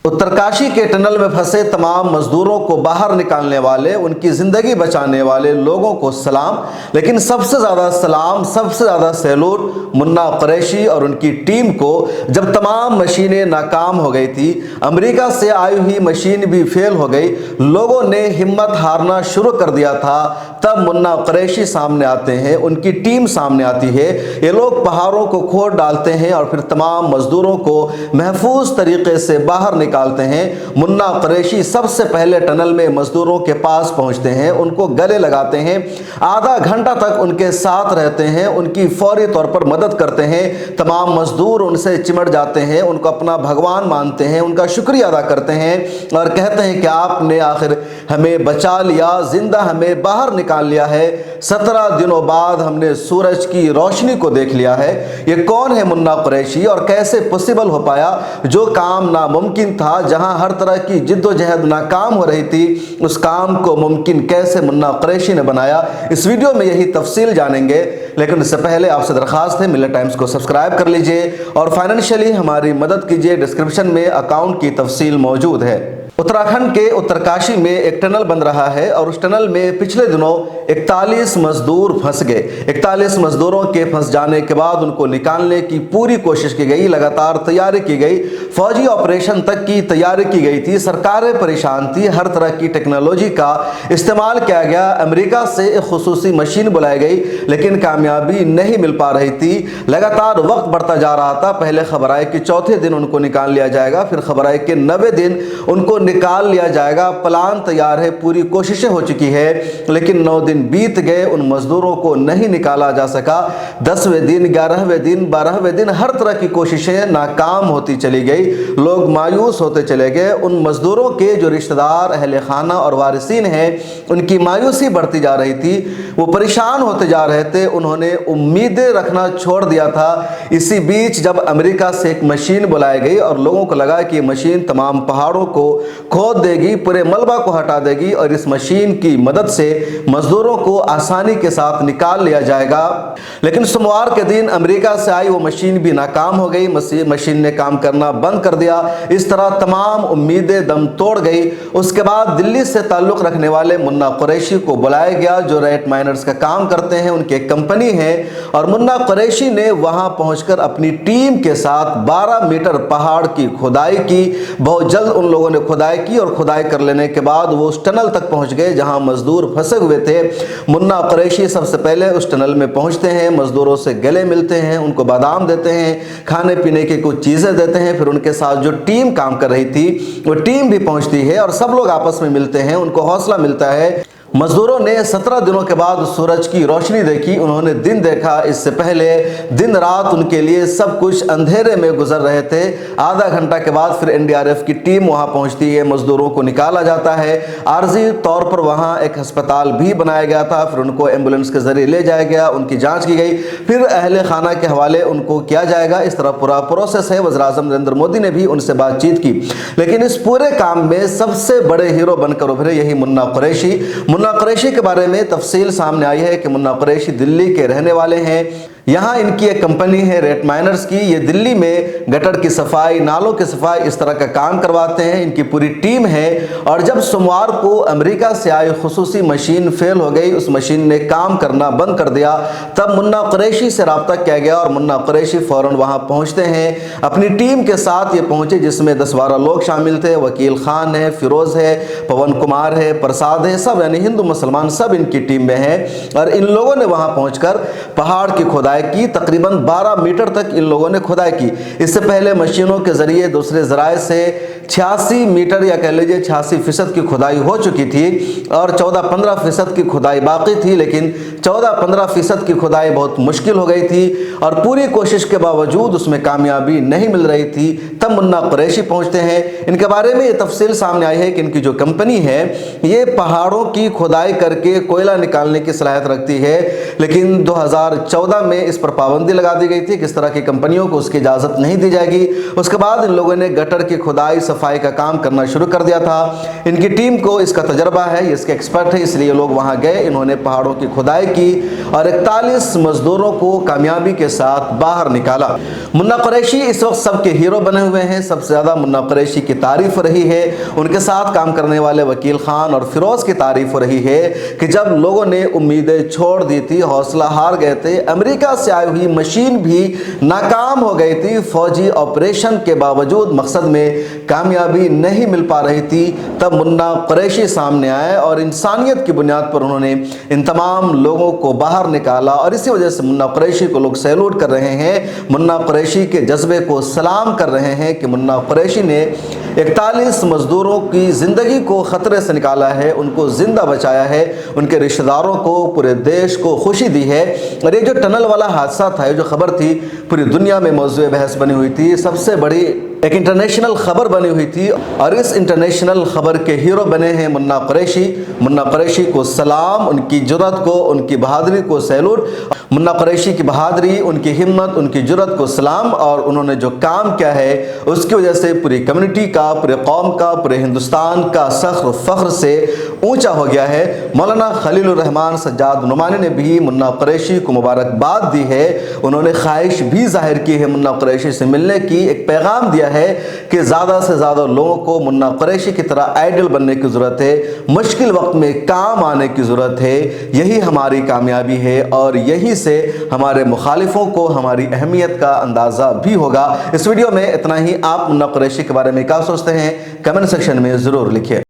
उत्तरकाशी के टनल में फंसे तमाम मजदूरों को बाहर निकालने वाले, उनकी ज़िंदगी बचाने वाले लोगों को सलाम। लेकिन सबसे ज़्यादा सलाम, सबसे ज़्यादा सैल्यूट मुन्ना कुरैशी और उनकी टीम को। जब तमाम मशीनें नाकाम हो गई थी, अमेरिका से आई हुई मशीन भी फेल हो गई, लोगों ने हिम्मत हारना शुरू कर दिया था, तब मुन्ना कुरैशी सामने आते हैं, उनकी टीम सामने आती है। ये लोग पहाड़ों को खोद डालते हैं और फिर तमाम मजदूरों को महफूज तरीके से बाहर निकालते हैं। मुन्ना कुरैशी सबसे पहले टनल में मजदूरों के पास पहुंचते हैं, उनको गले लगाते हैं, आधा घंटा तक उनके साथ रहते हैं, उनकी फौरी तौर पर मदद करते हैं। तमाम मजदूर उनसे चिमट जाते हैं, उनको अपना भगवान मानते हैं, उनका शुक्रिया अदा करते हैं और कहते हैं कि आपने आखिर हमें बचा लिया, जिंदा हमें बाहर निकाल लिया है। 17 दिनों बाद हमने सूरज की रोशनी को देख लिया है। ये कौन है मुन्ना कुरैशी और कैसे पॉसिबल हो पाया? जो काम नामुमकिन था, जहां हर तरह की जिद्दोजहद नाकाम हो रही थी, उस काम को मुमकिन कैसे मुन्ना कुरैशी ने बनाया? इस वीडियो में यही तफसील जानेंगे। लेकिन इससे पहले आपसे दरख्वास्त है, मिलत टाइम्स को सब्सक्राइब कर लीजिए और फाइनेंशियली हमारी मदद कीजिए। डिस्क्रिप्शन में अकाउंट की तफसील मौजूद है। उत्तराखंड के उत्तरकाशी में एक टनल बन रहा है और उस टनल में पिछले दिनों 41 मजदूर फंस गए। 41 मजदूरों के फंस जाने के बाद उनको निकालने की पूरी कोशिश की गई, लगातार तैयारी की गई, फौजी ऑपरेशन तक की तैयारी की गई थी। सरकारें परेशान थी, हर तरह की टेक्नोलॉजी का इस्तेमाल किया गया। अमेरिका से एक खुसूसी मशीन बुलाई गई, लेकिन कामयाबी नहीं मिल पा रही थी। लगातार वक्त बढ़ता जा रहा था। पहले खबर आई कि चौथे दिन उनको निकाल लिया जाएगा, फिर खबर आई कि 90 दिन उनको निकाल लिया जाएगा। प्लान तैयार है, पूरी कोशिशें हो चुकी है, लेकिन 9 दिन बीत गए, उन मजदूरों को नहीं निकाला जा सका। 10वें दिन, 11वें दिन, 12वें दिन हर तरह की कोशिशें नाकाम होती चली गई। लोग मायूस होते चले गए। उन मजदूरों के जो रिश्तेदार, अहले खाना और वारिसीन हैं, उनकी मायूसी बढ़ती जा रही थी, वो परेशान होते जा रहे थे, उन्होंने उम्मीदें रखना छोड़ दिया था। इसी बीच जब अमेरिका से एक मशीन बुलाई गई और लोगों को लगा कि मशीन तमाम पहाड़ों को खोद देगी, पूरे मलबा को हटा देगी और इस मशीन की मदद से मजदूरों को आसानी के साथ निकाल लिया जाएगा, लेकिन सोमवार के दिन अमेरिका से आई वो मशीन भी नाकाम हो गई। मशीन ने काम करना बंद कर दिया। इस तरह तमाम उम्मीदें दम तोड़ गई। उसके बाद दिल्ली से ताल्लुक रखने वाले मुन्ना कुरैशी को बुलाया गया, जो रेट माइनर्स का काम करते हैं, उनकी एक कंपनी है, और मुन्ना कुरैशी ने वहां पहुंचकर अपनी टीम के साथ 12 मीटर पहाड़ की खुदाई की। बहुत जल्द उन लोगों ने खुदाई की और खुदाई कर लेने के बाद वो उस टनल तक पहुंच गए जहां मजदूर फंसे हुए थे। मुन्ना कुरैशी सबसे पहले उस टनल में पहुंचते हैं, मजदूरों से गले मिलते हैं, उनको बादाम देते हैं, खाने पीने की कुछ चीज़ें देते हैं। फिर उनके साथ जो टीम काम कर रही थी, वो टीम भी पहुंचती है और सब लोग आपस में मिलते हैं, उनको हौसला मिलता है। मजदूरों ने 17 दिनों के बाद सूरज की रोशनी देखी, उन्होंने दिन देखा। इससे पहले दिन रात उनके लिए सब कुछ अंधेरे में गुजर रहे थे। आधा घंटा के बाद फिर एनडीआरएफ की टीम वहां पहुंचती है, मजदूरों को निकाला जाता है। आर्जी तौर पर वहां एक अस्पताल भी बनाया गया था, फिर उनको एम्बुलेंस के जरिए ले जाया गया, उनकी जाँच की गई, फिर अहले खाना के हवाले उनको किया जाएगा। इस तरह पूरा प्रोसेस है। वज़ीर-ए-आज़म नरेंद्र मोदी ने भी उनसे बातचीत की, लेकिन इस पूरे काम में सबसे बड़े हीरो बनकर उभरे यही मुन्ना कुरैशी। मुन्ना कुरैशी के बारे में तफसील सामने आई है कि मुन्ना कुरैशी दिल्ली के रहने वाले हैं। यहाँ इनकी एक कंपनी है रेट माइनर्स की। ये दिल्ली में गटर की सफाई, नालों की सफाई, इस तरह का काम करवाते हैं। इनकी पूरी टीम है। और जब सोमवार को अमेरिका से आई खुसूसी मशीन फेल हो गई, उस मशीन ने काम करना बंद कर दिया, तब मुन्ना कुरैशी से रब्ता किया गया और मुन्ना कुरैशी फौरन वहाँ पहुँचते हैं। अपनी टीम के साथ ये पहुँचे, जिसमें 10-12 लोग शामिल थे। वकील खान है, फिरोज़ है, पवन कुमार है, प्रसाद है, सब यानी हिंदू मुसलमान सब इनकी टीम में हैं। और इन लोगों ने वहाँ पहुँचकर पहाड़ की खुदाई की। तकरीबन 12 मीटर तक इन लोगों ने खुदाई की। इससे पहले मशीनों के जरिए दूसरे जराए से 86 मीटर या कह लीजिए 86% की खुदाई हो चुकी थी और 14-15% की खुदाई बाकी थी, लेकिन 14-15% की खुदाई बहुत मुश्किल हो गई थी और पूरी कोशिश के बावजूद उसमें कामयाबी नहीं मिल रही थी। तब मुन्ना कुरैशी पहुंचते हैं। इनके बारे में ये तफसील सामने आई है कि इनकी जो कंपनी है, ये पहाड़ों की खुदाई करके कोयला निकालने की सलाहियत रखती है, लेकिन 2014 में इस पर पाबंदी लगा दी गई थी, किस तरह की कंपनियों को उसकी इजाज़त नहीं दी जाएगी। उसके बाद इन लोगों ने गटर की खुदाई, सफाई का काम करना शुरू कर दिया था। इनकी टीम को इसका तजर्बा है, इसके एक्सपर्ट है, इसलिए लोग वहाँ गए, इन्होंने पहाड़ों की खुदाई की और 41 मजदूरों को कामयाबी के साथ बाहर निकाला। मुन्ना कुरैशी इस वक्त सबके हीरो बने हुए हैं। सबसे ज़्यादा मुन्ना कुरैशी की तारीफ रही है, उनके साथ काम करने वाले वकील खान और फिरोज़ की तारीफ रही है कि जब लोगों ने उम्मीदें छोड़ दी थी, हौसला हार गए थे, अमेरिका से आई हुई मशीन भी नाकाम हो गई थी, फौजी ऑपरेशन के बावजूद मकसद में कामयाबी नहीं मिल पा रही थी, तब मुन्ना कुरैशी सामने आए और इंसानियत की बुनियाद पर उन्होंने इन तमाम लोगों को बाहर निकाला। और इसी वजह से मुन्ना कुरैशी को लोग सैल्यूट कर रहे हैं, मुन्ना कुरैशी के जज्बे को सलाम कर रहे हैं कि मुन्ना कुरैशी ने 41 मजदूरों की ज़िंदगी को ख़तरे से निकाला है, उनको ज़िंदा बचाया है, उनके रिश्तेदारों को, पूरे देश को खुशी दी है। और ये जो टनल वाला हादसा था, ये जो खबर थी, पूरी दुनिया में मौज़ूए बहस बनी हुई थी, सबसे बड़ी एक इंटरनेशनल खबर बनी हुई थी और इस इंटरनेशनल खबर के हीरो बने हैं मुन्ना कुरैशी। मुन्ना कुरैशी को सलाम, उनकी जुर्रत को, उनकी बहादुरी को सैल्यूट। मुन्ना कुरैशी की बहादुरी, उनकी हिम्मत, उनकी जुर्रत को सलाम। और उन्होंने जो काम किया है उसकी वजह से पूरी कम्युनिटी का, पूरे कौम का, पूरे हिंदुस्तान का फ़ख्र फ़ख्र से ऊंचा हो गया है। मौलाना खलीलुर रहमान सज्जाद नुमानी ने भी मुन्ना कुरैशी को मुबारकबाद दी है। उन्होंने ख्वाहिश भी जाहिर की है मुन्ना कुरैशी से मिलने की, एक पैगाम दिया है कि ज़्यादा से ज़्यादा लोगों को मुन्ना कुरैशी की तरह आइडल बनने की ज़रूरत है, मुश्किल वक्त में काम आने की ज़रूरत है। यही हमारी कामयाबी है और यही से हमारे मुखालिफों को हमारी अहमियत का अंदाज़ा भी होगा। इस वीडियो में इतना ही। आप मुन्ना कुरैशी के बारे में क्या सोचते हैं, कमेंट सेक्शन में ज़रूर लिखिए।